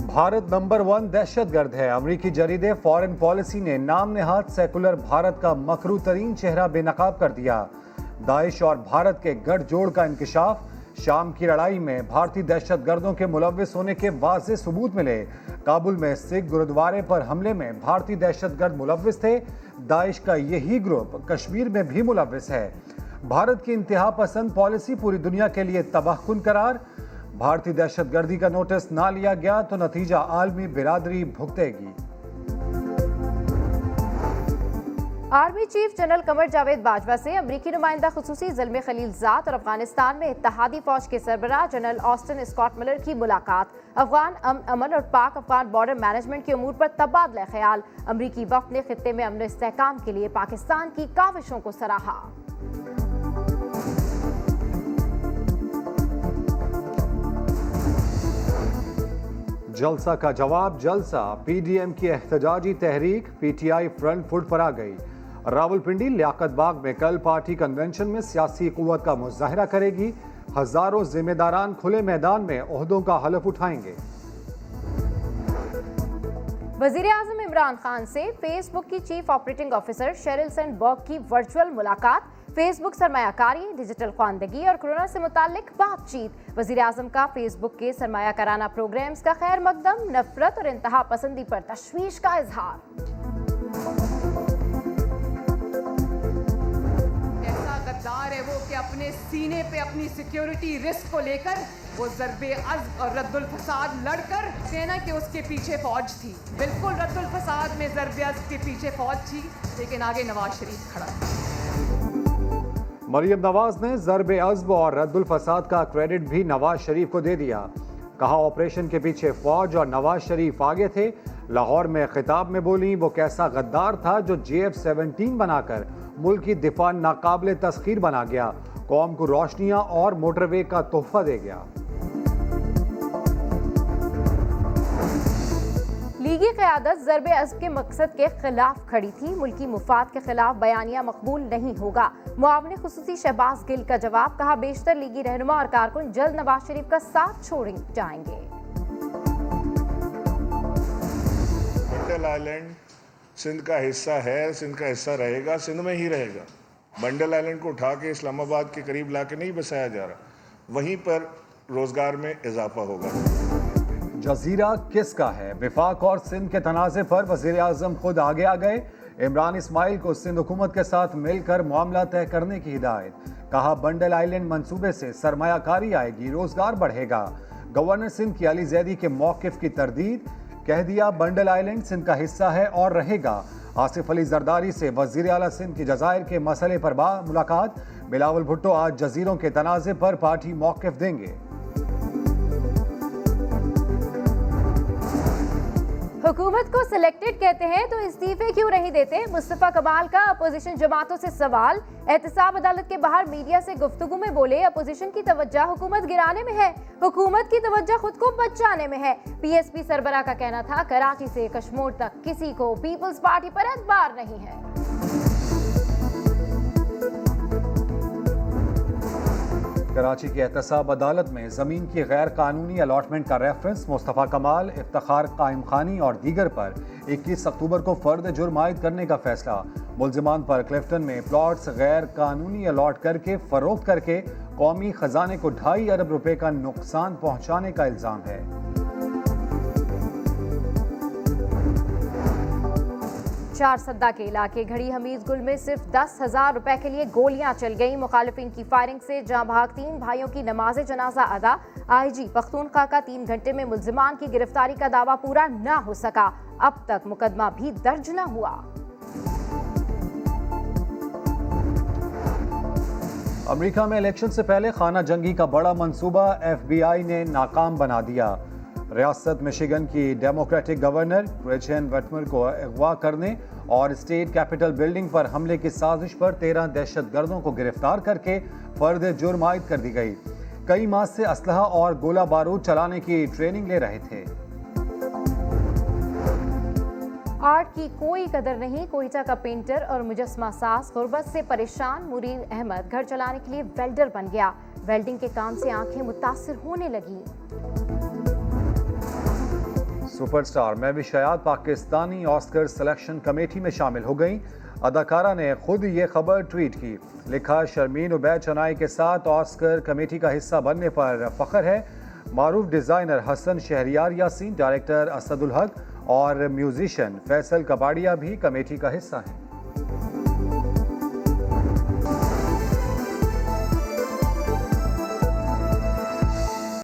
Bharat number 1 दहशतगर्द है। अमरीकी जरीदे foreign policy ने नाम नेहाद सेकुलर भारत का मकरू तरीन चेहरा बेनकाब कर दिया। दाइश और भारत के गठजोड़ का इंकिशाफ। शाम की लड़ाई में भारतीय दहशतगर्दों के मुलव्विस होने के वाज़ेह सबूत मिले। काबुल में सिख गुरुद्वारे पर हमले में भारतीय दहशतगर्द मुलव्विस थे। दाइश का यही ग्रुप कश्मीर में भी मुलव्विस है। भारत की इंतहा पसंद पॉलिसी पूरी दुनिया के लिए तबाहकुन करार। भारतीय दहशतगर्दी का नोटिस ना लिया गया तो नतीजा आलमी बिरादरी भुगतेगी। Army chief general Qamar Javed Bajwa से अमरीकी नुमाइंदा खुसूसी ज़ल्मे खलीलजाद और अफगानिस्तान में इत्तेहादी फौज के सरबराह जनरल ऑस्टिन स्कॉट मिलर की मुलाकात। अफगान अमन और पाक अफगान बॉर्डर मैनेजमेंट के उमूर पर तबादला ख्याल। अमरीकी वफ़द ने खित्ते में अमन इस्तेहकाम के लिए पाकिस्तान की काविशों को सराहा। जलसा का जवाब जलसा। पीडीएम की एहतजाजी तहरीक पीटीआई फ्रंट फुट पर आ गई। रावलपिंडी लियाकत बाग में कल पार्टी कन्वेंशन में सियासी कुव्वत का मुजाहरा करेगी। हजारों जिम्मेदारान खुले मैदान में ओहदों का हलफ उठाएंगे। वज़ीर-ए-आज़म इमरान खान से फेसबुक की chief operating officer Sheryl Sandberg की वर्चुअल मुलाकात। फेसबुक सरमायाकारी, डिजिटल ख्वानदगी और कोरोना से मुतालिक बातचीत। वज़ीर-ए-आज़म का फेसबुक के सरमायाकाराना प्रोग्राम्स का खैर मकदम। नफरत और इंतहा पसंदी पर तशवीश का इजहार। ऐसा गद्दार है वो कि अपने सीने पे अपनी सिक्योरिटी रिस्क को लेकर वो ज़र्बे अज़्ब और रद्दुल फसाद लड़कर सेना के उसके पीछे फौज थी। बिल्कुल रद्दुल फसाद में ज़र्बे अज़्ब के पीछे फौज थी, लेकिन आगे नवाज शरीफ खड़ा है। मरियम नवाज ने ज़र्बे अज़्ब और रद्दुल फसाद का क्रेडिट भी नवाज शरीफ को दे दिया। कहा ऑपरेशन के पीछे फौज और नवाज शरीफ आगे थे। लाहौर में खिताब में बोली वो कैसा गद्दार था जो JF-17 बनाकर मुल्क की दिफा नाकाबिले तस्खीर बना गया, कौम को रोशनियां और मोटरवे का तोहफा दे गया। लीगी क़यादत ज़र्बे अज़्ब के मकसद के खिलाफ खड़ी थी। मुल्की मुफाद के खिलाफ बयानिया मकबूल नहीं होगा। मुआविन खुसूसी शहबाज गिल का जवाब। कहा बेशतर लीगी रहनुमा और कारकुन जल्द नवाज शरीफ का साथ छोड़ जाएंगे। बंडल आइलैंड सिंध का हिस्सा है, सिंध का हिस्सा रहेगा, सिंध में ही रहेगा। बंडल आइलैंड को उठा के इस्लामाबाद के करीब लाके नहीं बसाया जा रहा, वहीं पर रोजगार में इजाफा होगा। जजीरा किसका है? विफाक और सिंध के तनाज़े पर वज़ीर-ए-आज़म खुद आगे आ गए। इमरान इस्माइल को सिंध हुकूमत के साथ मिलकर मामला तय करने की हिदायत। कहा बंडल आइलैंड मंसूबे से सरमायाकारी आएगी, रोजगार बढ़ेगा। गवर्नर सिंध की अली जैदी के मौक़िफ़ की तरदीद। कह दिया बंडल आइलैंड सिंध का हिस्सा है और रहेगा। आसिफ अली जरदारी से वज़ीर आला सिंध की जज़ायर के मसले पर मुलाकात। बिलावल भुट्टो आज जजीरों के तनाज़े पर पार्टी मौक़िफ़ देंगे। हुकूमत को सिलेक्टेड कहते हैं तो इस्तीफे क्यों नहीं देते? मुस्तफा कमाल का अपोजिशन जमातों से सवाल। एहतसाब अदालत के बाहर मीडिया से गुफ्तगू में बोले अपोजिशन की तवज्जो हुकूमत गिराने में है, हुकूमत की तवज्जो खुद को बचाने में है। PSP सरबराह का कहना था कराची से कश्मीर तक किसी को पीपल्स पार्टी पर एतबार नहीं है। कराची की एहतसाब अदालत में ज़मीन की गैर कानूनी अलॉटमेंट का रेफरेंस। मुस्तफ़ा कमाल, इफ्तिखार कायम खानी और दीगर पर 21 अक्टूबर को फ़र्द जुर्म आयद करने का फैसला। मुल्ज़िमान पर क्लिफ्टन में प्लॉट्स गैर कानूनी अलॉट करके फ़रोख्त करके कौमी ख़जाने को 2.5 अरब रुपए का नुकसान पहुँचाने का इल्ज़ाम है। चार सद्दा के इलाके घड़ी हमीद गुल में सिर्फ 10,000 रुपए के लिए गोलियां चल गई। मुखालिफिन की फायरिंग से जाँ भाग 3 भाइयों की नमाज जनाजा अदा। IG पख्तूनख्वा का 3 घंटे में मुल्जिमान की गिरफ्तारी का दावा पूरा न हो सका। अब तक मुकदमा भी दर्ज न हुआ। अमेरिका में इलेक्शन से पहले खाना जंगी का बड़ा मंसूबा FBI ने नाकाम बना दिया। रियासत मिशिगन की डेमोक्रेटिक गवर्नर ग्रेचेन वेटमर को अगवा करने और स्टेट कैपिटल बिल्डिंग पर हमले की साजिश पर 13 दहशतगर्दों को गिरफ्तार करके फर्द जुर्म आयद कर दी गई। कई माह से असलहा और गोला बारूद चलाने की ट्रेनिंग ले रहे थे। आर्ट की कोई कदर नहीं। कोयटा का पेंटर और मुजस्मा साज गुर्बत से परेशान मुरीद अहमद घर चलाने के लिए वेल्डर बन गया। वेल्डिंग के काम से आंखें मुतासिर होने लगी। सुपरस्टार महविश हयात पाकिस्तानी ऑस्कर सिलेक्शन कमेटी में शामिल हो गई। अदाकारा ने खुद ये खबर ट्वीट की। लिखा, शर्मीन उबैद चनाई के साथ ऑस्कर कमेटी का हिस्सा बनने पर फख्र है। मारूफ डिज़ाइनर हसन शहरियार यासीन, डायरेक्टर असदुल हक और म्यूजिशियन फैसल कबाड़िया भी कमेटी का हिस्सा हैं।